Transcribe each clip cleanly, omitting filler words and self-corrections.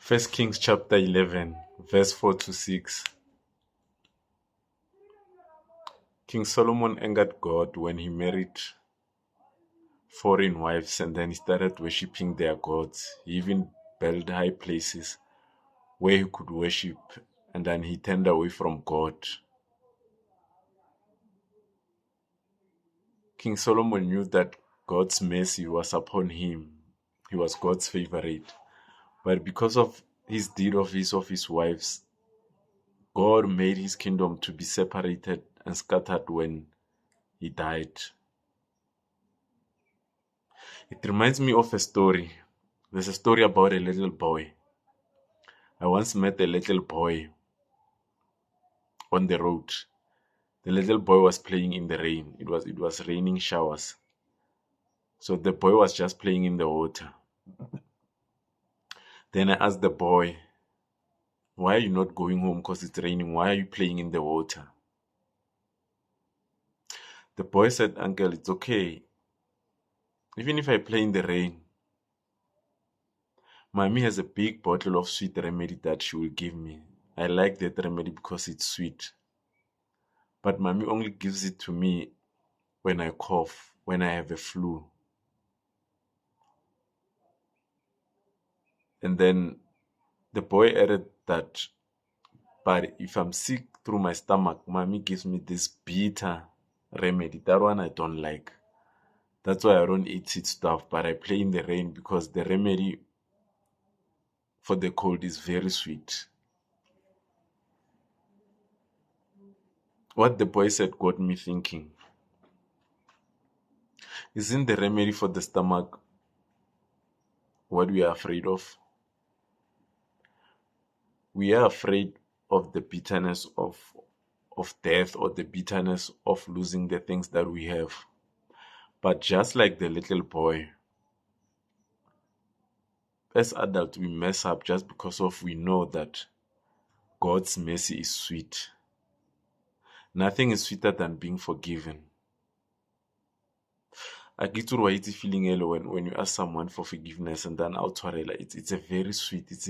First Kings chapter 11, verse 4 to 6. King Solomon angered God when he married foreign wives and then he started worshipping their gods. He even built high places where he could worship and then he turned away from God. King Solomon knew that God's mercy was upon him. He was God's favorite. But because of his deed of his wives, God made his kingdom to be separated and scattered when he died. It reminds me of a story. There's a story about a little boy. I once met a little boy on the road. The little boy was playing in the rain. It was raining showers. So the boy was just playing in the water. Then I asked the boy, "Why are you not going home because it's raining? Why are you playing in the water?" The boy said, "Uncle, it's okay. Even if I play in the rain, Mommy has a big bottle of sweet remedy that she will give me. I like that remedy because it's sweet. But Mommy only gives it to me when I cough, when I have a flu." And then the boy added that, "But if I'm sick through my stomach, Mommy gives me this bitter remedy. That one I don't like. That's why I don't eat sweet stuff, but I play in the rain because the remedy for the cold is very sweet." What the boy said got me thinking. Isn't the remedy for the stomach what we are afraid of? We are afraid of the bitterness of death or the bitterness of losing the things that we have. But just like the little boy, as adults we mess up just because of we know that God's mercy is sweet. Nothing is sweeter than being forgiven. I get to why it's feeling when you ask someone for forgiveness and then it's a very sweet, it's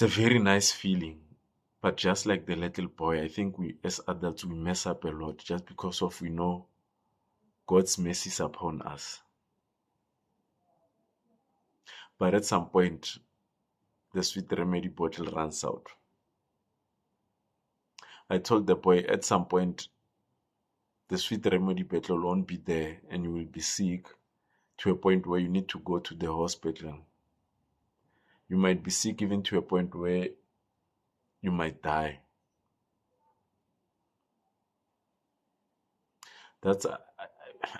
a very nice feeling. But just like the little boy, I think we as adults we mess up a lot just because of we know God's mercy is upon us. But at some point, the sweet remedy bottle runs out. I told the boy at some point, the sweet remedy bottle won't be there and you will be sick to a point where you need to go to the hospital. You might be sick even to a point where you might die.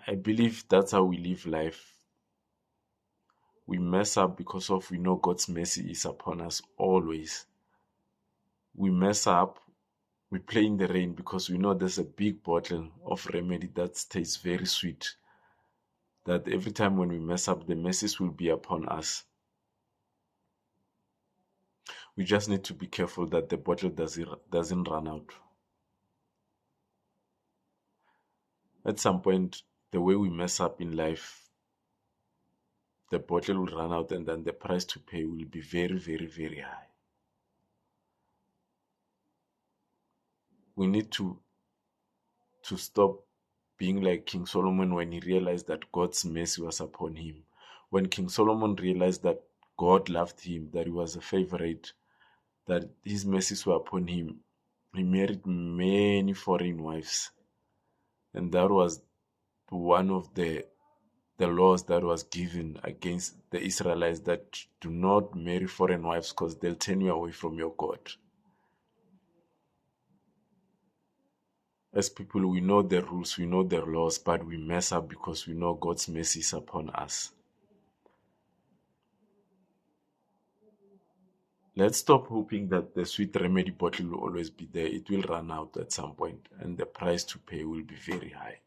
I believe that's how we live life. We mess up because of we know God's mercy is upon us always. We mess up, we play in the rain because we know there's a big bottle of remedy that tastes very sweet. That every time when we mess up, the mercies will be upon us. We just need to be careful that the bottle doesn't run out. At some point, the way we mess up in life, the bottle will run out and then the price to pay will be very, very, very high. We need to stop being like King Solomon when he realized that God's mercy was upon him. When King Solomon realized that God loved him, that he was a favorite, that his mercies were upon him, he married many foreign wives. And that was one of the laws that was given against the Israelites, that do not marry foreign wives because they'll turn you away from your God. As people, we know the rules, we know the laws, but we mess up because we know God's mercy is upon us. Let's stop hoping that the sweet remedy bottle will always be there. It will run out at some point and the price to pay will be very high.